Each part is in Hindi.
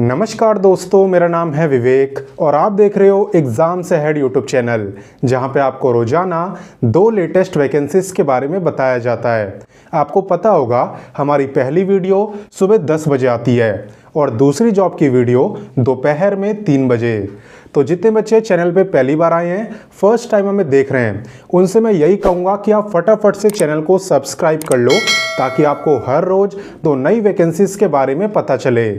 नमस्कार दोस्तों, मेरा नाम है विवेक और आप देख रहे हो एग्ज़ाम से हेड यूट्यूब चैनल, जहां पे आपको रोज़ाना 2 लेटेस्ट वैकेंसीज़ के बारे में बताया जाता है। आपको पता होगा हमारी पहली वीडियो सुबह 10 बजे आती है और दूसरी जॉब की वीडियो दोपहर में 3 बजे। तो जितने बच्चे चैनल पे पहली बार आए हैं, फर्स्ट टाइम हमें देख रहे हैं, उनसे मैं यही कहूँगा कि आप फटाफट से चैनल को सब्सक्राइब कर लो ताकि आपको हर रोज़ 2 नई वैकेंसीज़ के बारे में पता चले।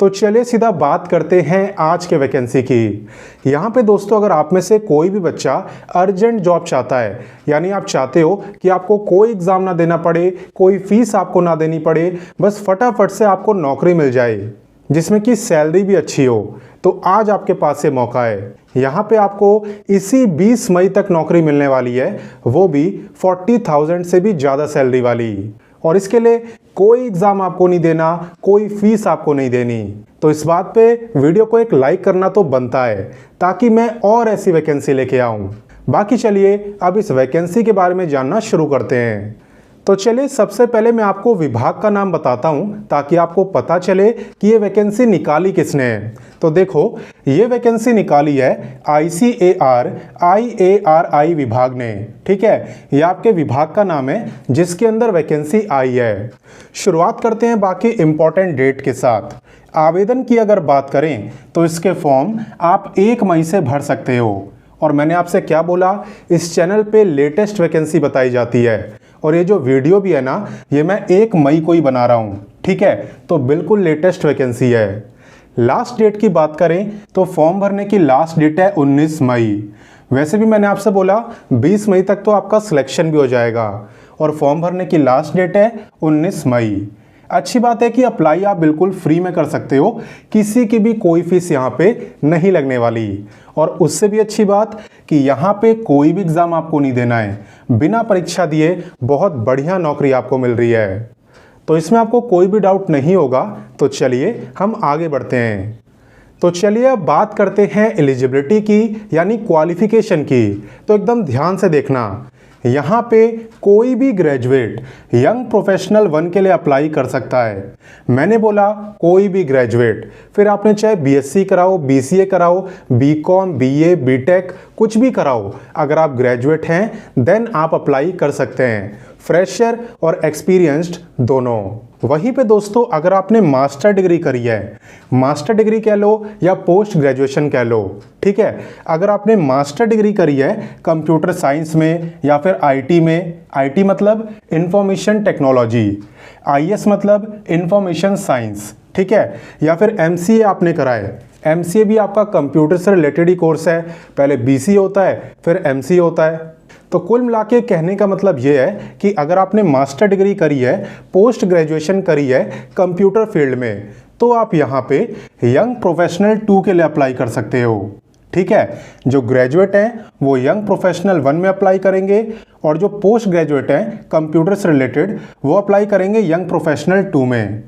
तो चलिए सीधा बात करते हैं आज के वैकेंसी की। यहाँ पे दोस्तों, अगर आप में से कोई भी बच्चा अर्जेंट जॉब चाहता है, यानी आप चाहते हो कि आपको कोई एग्ज़ाम ना देना पड़े, कोई फीस आपको ना देनी पड़े, बस फटाफट से आपको नौकरी मिल जाए जिसमें कि सैलरी भी अच्छी हो, तो आज आपके पास ये मौका है। यहाँ पे आपको इसी 20 मई तक नौकरी मिलने वाली है, वो भी 40,000 से भी ज़्यादा सैलरी वाली। और इसके लिए कोई एग्ज़ाम आपको नहीं देना, कोई फीस आपको नहीं देनी। तो इस बात पे वीडियो को एक लाइक करना तो बनता है ताकि मैं और ऐसी वैकेंसी लेके आऊँ। बाकी चलिए अब इस वैकेंसी के बारे में जानना शुरू करते हैं। तो चलिए सबसे पहले मैं आपको विभाग का नाम बताता हूं ताकि आपको पता चले कि ये वैकेंसी निकाली किसने है। तो देखो, ये वैकेंसी निकाली है ICAR विभाग ने। ठीक है, ये आपके विभाग का नाम है जिसके अंदर वैकेंसी आई है। शुरुआत करते हैं बाकी इंपॉर्टेंट डेट के साथ। आवेदन की अगर बात करें तो इसके फॉर्म आप 1 मई से भर सकते हो। और मैंने आपसे क्या बोला, इस चैनल पे लेटेस्ट वैकेंसी बताई जाती है और ये जो वीडियो भी है ना, ये मैं 1 मई को ही बना रहा हूँ। ठीक है, तो बिल्कुल लेटेस्ट वैकेंसी है। लास्ट डेट की बात करें तो फॉर्म भरने की लास्ट डेट है 19 मई। वैसे भी मैंने आपसे बोला 20 मई तक तो आपका सिलेक्शन भी हो जाएगा और फॉर्म भरने की लास्ट डेट है 19 मई। अच्छी बात है कि अप्लाई आप बिल्कुल फ्री में कर सकते हो, किसी की भी कोई फीस यहाँ पे नहीं लगने वाली। और उससे भी अच्छी बात कि यहाँ पे कोई भी एग्ज़ाम आपको नहीं देना है, बिना परीक्षा दिए बहुत बढ़िया नौकरी आपको मिल रही है। तो इसमें आपको कोई भी डाउट नहीं होगा। तो चलिए हम आगे बढ़ते हैं। तो चलिए अब बात करते हैं एलिजिबिलिटी की, यानी क्वालिफिकेशन की। तो एकदम ध्यान से देखना, यहाँ पे कोई भी ग्रेजुएट यंग प्रोफेशनल 1 के लिए अप्लाई कर सकता है। मैंने बोला कोई भी ग्रेजुएट, फिर आपने चाहे बीएससी कराओ, बीसीए कराओ, बीकॉम, बीए, बीटेक, कुछ भी कराओ, अगर आप ग्रेजुएट हैं देन आप अप्लाई कर सकते हैं, फ्रेशर और एक्सपीरियंस्ड दोनों। वहीं पे दोस्तों, अगर आपने मास्टर डिग्री करी है, मास्टर डिग्री कह लो या पोस्ट ग्रेजुएशन कह लो, ठीक है, अगर आपने मास्टर डिग्री करी है कंप्यूटर साइंस में या फिर आईटी में, आईटी मतलब इंफॉर्मेशन टेक्नोलॉजी, आईएस मतलब इंफॉर्मेशन साइंस, ठीक है, या फिर एमसीए आपने करा है, एमसीए भी आपका कंप्यूटर से रिलेटेड ही कोर्स है, पहले बीसीए होता है फिर एमसीए होता है। तो कुल मिला के कहने का मतलब ये है कि अगर आपने मास्टर डिग्री करी है, पोस्ट ग्रेजुएशन करी है कंप्यूटर फील्ड में, तो आप यहाँ पे यंग प्रोफेशनल 2 के लिए अप्लाई कर सकते हो। ठीक है, जो ग्रेजुएट हैं वो यंग प्रोफेशनल 1 में अप्लाई करेंगे और जो पोस्ट ग्रेजुएट हैं कंप्यूटर से रिलेटेड वो अप्लाई करेंगे यंग प्रोफेशनल 2 में।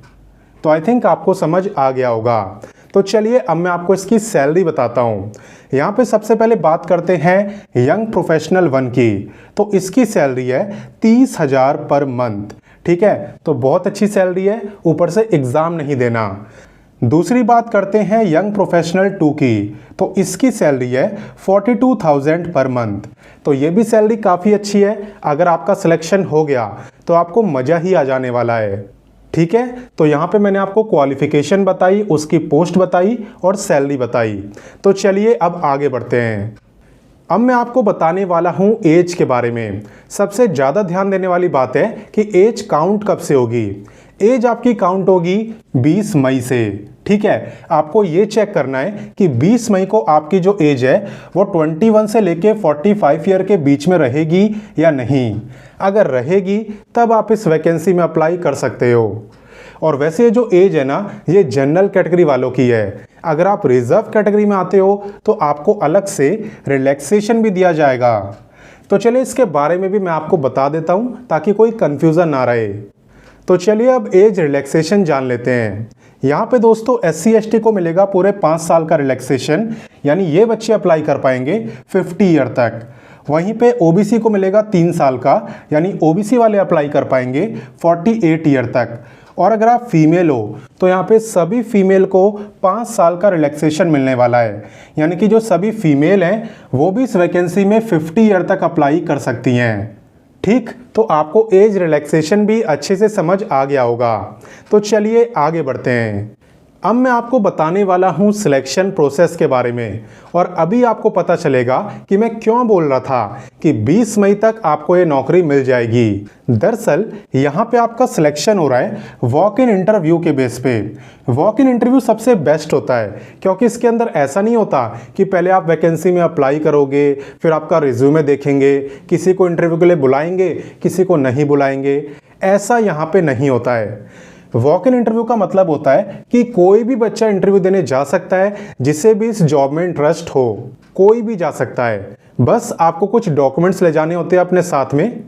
तो आई थिंक आपको समझ आ गया होगा। तो चलिए अब मैं आपको इसकी सैलरी बताता हूँ। यहाँ पे सबसे पहले बात करते हैं यंग प्रोफेशनल 1 की। तो इसकी सैलरी है 30,000 पर मंथ। ठीक है, तो बहुत अच्छी सैलरी है, ऊपर से एग्ज़ाम नहीं देना। दूसरी बात करते हैं यंग प्रोफेशनल 2 की। तो इसकी सैलरी है 42,000 पर मंथ। तो ये भी सैलरी काफ़ी अच्छी है। अगर आपका सिलेक्शन हो गया तो आपको मज़ा ही आ जाने वाला है। ठीक है, तो यहाँ पे मैंने आपको क्वालिफिकेशन बताई, उसकी पोस्ट बताई और सैलरी बताई। तो चलिए अब आगे बढ़ते हैं। अब मैं आपको बताने वाला हूँ एज के बारे में। सबसे ज़्यादा ध्यान देने वाली बात है कि एज काउंट कब से होगी। एज आपकी काउंट होगी 20 मई से। ठीक है, आपको ये चेक करना है कि 20 मई को आपकी जो एज है वो 21 से लेके 45 ईयर के बीच में रहेगी या नहीं। अगर रहेगी तब आप इस वैकेंसी में अप्लाई कर सकते हो। और वैसे जो एज है ना, ये जनरल कैटेगरी वालों की है। अगर आप रिजर्व कैटेगरी में आते हो तो आपको अलग से रिलैक्सेशन भी दिया जाएगा। तो चलिए इसके बारे में भी मैं आपको बता देता हूँ ताकि कोई कन्फ्यूज़न ना रहे। तो चलिए अब एज रिलैक्सेशन जान लेते हैं। यहाँ पे दोस्तों SC ST को मिलेगा पूरे 5 साल का रिलैक्सेशन, यानी ये बच्चे अप्लाई कर पाएंगे 50 ईयर तक। वहीं पे OBC को मिलेगा 3 साल का, यानी OBC वाले अप्लाई कर पाएंगे 48 ईयर तक। और अगर आप फीमेल हो तो यहाँ पे सभी फीमेल को 5 साल का रिलैक्सेशन मिलने वाला है, यानी कि जो सभी फीमेल हैं वो भी इस वैकेंसी में 50 ईयर तक अप्लाई कर सकती हैं। ठीक, तो आपको एज रिलैक्सेशन भी अच्छे से समझ आ गया होगा। तो चलिए आगे बढ़ते हैं। अब मैं आपको बताने वाला हूं सिलेक्शन प्रोसेस के बारे में, और अभी आपको पता चलेगा कि मैं क्यों बोल रहा था कि 20 मई तक आपको ये नौकरी मिल जाएगी। दरअसल यहाँ पे आपका सिलेक्शन हो रहा है वॉक इन इंटरव्यू के बेस पे। वॉक इन इंटरव्यू सबसे बेस्ट होता है, क्योंकि इसके अंदर ऐसा नहीं होता कि पहले आप वैकेंसी में अप्लाई करोगे, फिर आपका रिज्यूमे देखेंगे, किसी को इंटरव्यू के लिए बुलाएंगे, किसी को नहीं बुलाएंगे। ऐसा यहाँ पे नहीं होता है। वॉक इन इंटरव्यू का मतलब होता है कि कोई भी बच्चा इंटरव्यू देने जा सकता है, जिसे भी इस जॉब में इंटरेस्ट हो, कोई भी जा सकता है। बस आपको कुछ डॉक्यूमेंट्स ले जाने होते हैं अपने साथ में।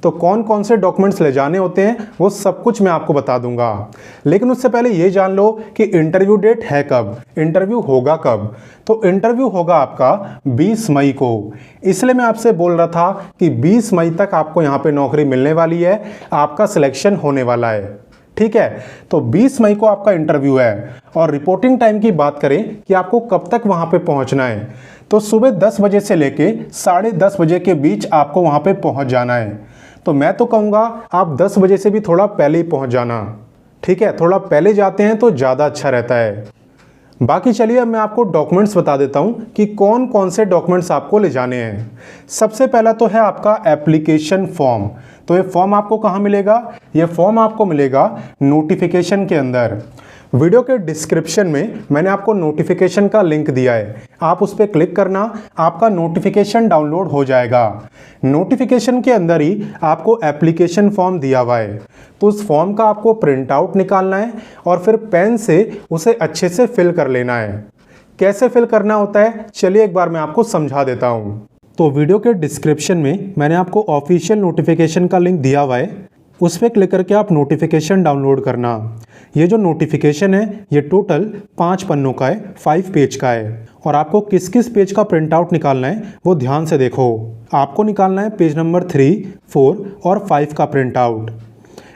तो कौन कौन से डॉक्यूमेंट्स ले जाने होते हैं वो सब कुछ मैं आपको बता दूंगा, लेकिन उससे पहले ये जान लो कि इंटरव्यू डेट है कब, इंटरव्यू होगा कब। तो इंटरव्यू होगा आपका 20 मई को। इसलिए मैं आपसे बोल रहा था कि 20 मई तक आपको यहाँ पे नौकरी मिलने वाली है, आपका सिलेक्शन होने वाला है। ठीक है, तो 20 मई को आपका इंटरव्यू है। और रिपोर्टिंग टाइम की बात करें कि आपको कब तक वहां पे पहुंचना है, तो सुबह 10 बजे से लेके 10:30 बजे के बीच आपको वहां पे पहुंच जाना है। तो मैं तो कहूँगा आप 10 बजे से भी थोड़ा पहले ही पहुंच जाना। ठीक है, थोड़ा पहले जाते हैं तो ज़्यादा अच्छा रहता है। बाकी चलिए अब मैं आपको डॉक्यूमेंट्स बता देता हूं कि कौन कौन से डॉक्यूमेंट्स आपको ले जाने हैं। सबसे पहला तो है आपका एप्लीकेशन फॉर्म। तो ये फॉर्म आपको कहाँ मिलेगा? ये फॉर्म आपको मिलेगा नोटिफिकेशन के अंदर। वीडियो के डिस्क्रिप्शन में मैंने आपको नोटिफिकेशन का लिंक दिया है, आप उस पर क्लिक करना, आपका नोटिफिकेशन डाउनलोड हो जाएगा। नोटिफिकेशन के अंदर ही आपको एप्लीकेशन फॉर्म दिया हुआ है, तो उस फॉर्म का आपको प्रिंट आउट निकालना है और फिर पेन से उसे अच्छे से फिल कर लेना है। कैसे फिल करना होता है चलिए एक बार मैं आपको समझा देता हूँ। तो वीडियो के डिस्क्रिप्शन में मैंने आपको ऑफिशियल नोटिफिकेशन का लिंक दिया हुआ है, उस पर क्लिक करके आप नोटिफिकेशन डाउनलोड करना। ये जो नोटिफिकेशन है ये टोटल 5 पन्नों का है, 5 पेज का है। और आपको किस किस पेज का प्रिंट आउट निकालना है वो ध्यान से देखो। आपको निकालना है पेज नंबर 3, 4 और 5 का प्रिंट आउट।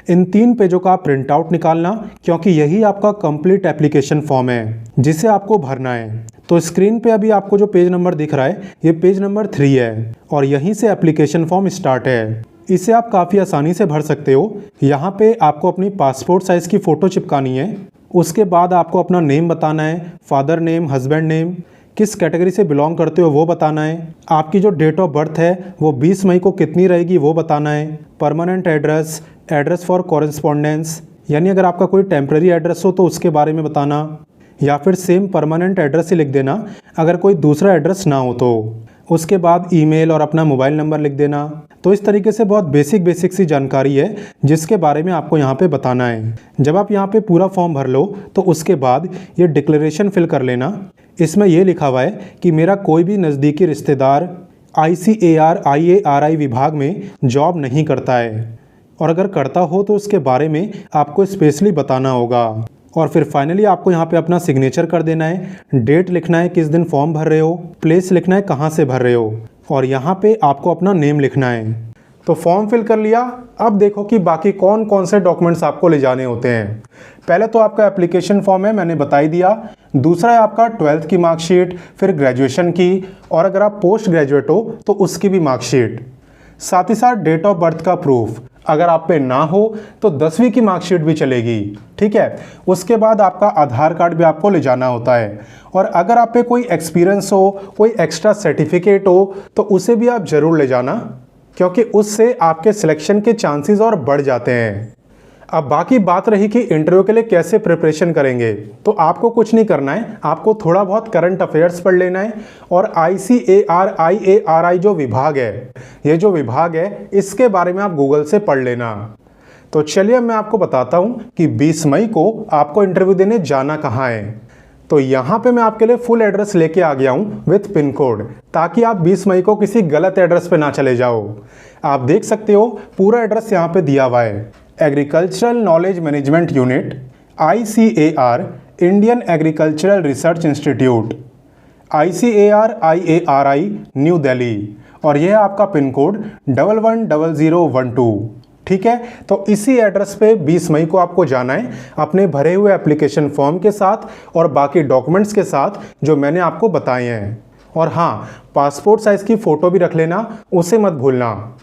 इन 3 पेजों का प्रिंट आउट निकालना, क्योंकि यही आपका कंप्लीट एप्लीकेशन फॉर्म है जिसे आपको भरना है। तो स्क्रीन पे अभी आपको जो पेज नंबर दिख रहा है ये पेज नंबर 3 है और यहीं से एप्लीकेशन फॉर्म स्टार्ट है। इसे आप काफ़ी आसानी से भर सकते हो। यहाँ पे आपको अपनी पासपोर्ट साइज़ की फ़ोटो चिपकानी है। उसके बाद आपको अपना नेम बताना है, फादर नेम, हस्बैंड नेम, किस कैटेगरी से बिलोंग करते हो वो बताना है। आपकी जो डेट ऑफ बर्थ है वो 20 मई को कितनी रहेगी वो बताना है। Permanent address, address for correspondence, यानी अगर आपका कोई टेम्प्रेरी एड्रेस हो तो उसके बारे में बताना, या फिर सेम परमानेंट एड्रेस ही लिख देना अगर कोई दूसरा एड्रेस ना हो तो। उसके बाद ईमेल और अपना मोबाइल नंबर लिख देना। तो इस तरीके से बहुत बेसिक सी जानकारी है जिसके बारे में आपको यहाँ पे बताना है। जब आप यहाँ पे पूरा फॉर्म भर लो तो उसके बाद ये डिक्लेरेशन फिल कर लेना। इसमें यह लिखा हुआ है कि मेरा कोई भी नज़दीकी रिश्तेदार ICAR IARI विभाग में जॉब नहीं करता है, और अगर करता हो तो उसके बारे में आपको स्पेशली बताना होगा। और फिर फाइनली आपको यहाँ पे अपना सिग्नेचर कर देना है, डेट लिखना है किस दिन फॉर्म भर रहे हो, प्लेस लिखना है कहाँ से भर रहे हो, और यहाँ पे आपको अपना नेम लिखना है। तो फॉर्म फिल कर लिया। अब देखो कि बाकी कौन कौन से डॉक्यूमेंट्स आपको ले जाने होते हैं। पहले तो आपका एप्लीकेशन फॉर्म है, मैंने बता ही दिया। दूसरा है आपका 12th की मार्कशीट, फिर ग्रेजुएशन की, और अगर आप पोस्ट ग्रेजुएट हो तो उसकी भी मार्कशीट। साथ ही साथ डेट ऑफ बर्थ का प्रूफ, अगर आप पे ना हो तो 10वीं की मार्कशीट भी चलेगी। ठीक है, उसके बाद आपका आधार कार्ड भी आपको ले जाना होता है। और अगर आप पे कोई एक्सपीरियंस हो, कोई एक्स्ट्रा सर्टिफिकेट हो तो उसे भी आप ज़रूर ले जाना, क्योंकि उससे आपके सिलेक्शन के चांसेस और बढ़ जाते हैं। अब बाकी बात रही कि इंटरव्यू के लिए कैसे प्रिपरेशन करेंगे, तो आपको कुछ नहीं करना है, आपको थोड़ा बहुत करंट अफेयर्स पढ़ लेना है। और ICAR IARI जो विभाग है, ये जो विभाग है इसके बारे में आप गूगल से पढ़ लेना। तो चलिए मैं आपको बताता हूँ कि 20 मई को आपको इंटरव्यू देने जाना कहाँ है। तो यहाँ पे मैं आपके लिए फुल एड्रेस लेके आ गया हूँ विथ पिन कोड, ताकि आप 20 मई को किसी गलत एड्रेस पे ना चले जाओ। आप देख सकते हो पूरा एड्रेस यहाँ पे दिया हुआ है। Agricultural knowledge management unit, ICAR Indian agricultural research institute, ICAR IARI new Delhi, और यह है आपका पिन कोड 110012। ठीक है, तो इसी एड्रेस पे 20 मई को आपको जाना है अपने भरे हुए एप्लीकेशन फॉर्म के साथ और बाकी डॉक्यूमेंट्स के साथ जो मैंने आपको बताए हैं। और हाँ, पासपोर्ट साइज की फ़ोटो भी रख लेना, उसे मत भूलना।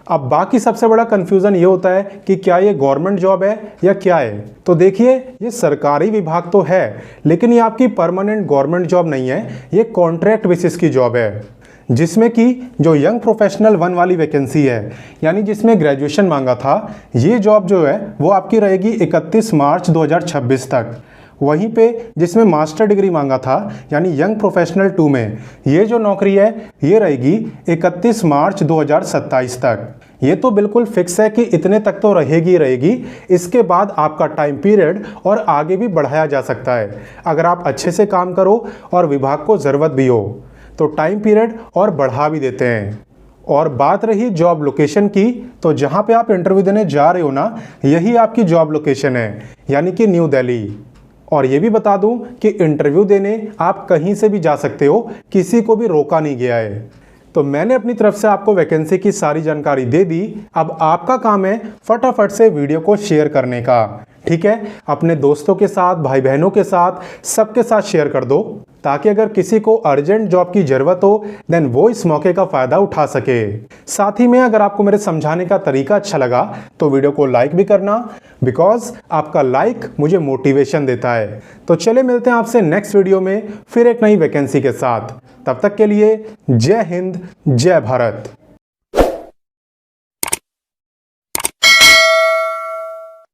अब बाकी सबसे बड़ा कन्फ्यूज़न ये होता है कि क्या ये गवर्नमेंट जॉब है या क्या है। तो देखिए, ये सरकारी विभाग तो है, लेकिन ये आपकी परमानेंट गवर्नमेंट जॉब नहीं है, ये कॉन्ट्रैक्ट बेसिस की जॉब है, जिसमें कि जो यंग प्रोफेशनल 1 वाली वैकेंसी है, यानी जिसमें ग्रेजुएशन मांगा था, ये जॉब जो है वो आपकी रहेगी 31 मार्च 2026 तक। वहीं पे जिसमें मास्टर डिग्री मांगा था, यानी यंग प्रोफेशनल 2 में, ये जो नौकरी है ये रहेगी 31 मार्च 2027 तक। ये तो बिल्कुल फिक्स है कि इतने तक तो रहेगी। इसके बाद आपका टाइम पीरियड और आगे भी बढ़ाया जा सकता है, अगर आप अच्छे से काम करो और विभाग को ज़रूरत भी हो तो टाइम पीरियड और बढ़ा भी देते हैं। और बात रही जॉब लोकेशन की, तो जहाँ पे आप इंटरव्यू देने जा रहे हो ना, यही आपकी जॉब लोकेशन है, यानी कि न्यू दिल्ली। और ये भी बता दूं कि इंटरव्यू देने आप कहीं से भी जा सकते हो, किसी को भी रोका नहीं गया है। तो मैंने अपनी तरफ से आपको वैकेंसी की सारी जानकारी दे दी। अब आपका काम है फटाफट से वीडियो को शेयर करने का, ठीक है, अपने दोस्तों के साथ, भाई बहनों के साथ, सबके साथ शेयर कर दो, ताकि अगर किसी को अर्जेंट जॉब की ज़रूरत हो देन वो इस मौके का फ़ायदा उठा सके। साथ ही में अगर आपको मेरे समझाने का तरीका अच्छा लगा तो वीडियो को लाइक भी करना, बिकॉज आपका लाइक मुझे मोटिवेशन देता है। तो चले मिलते हैं आपसे नेक्स्ट वीडियो में फिर एक नई वैकेंसी के साथ। तब तक के लिए जय हिंद, जय भारत।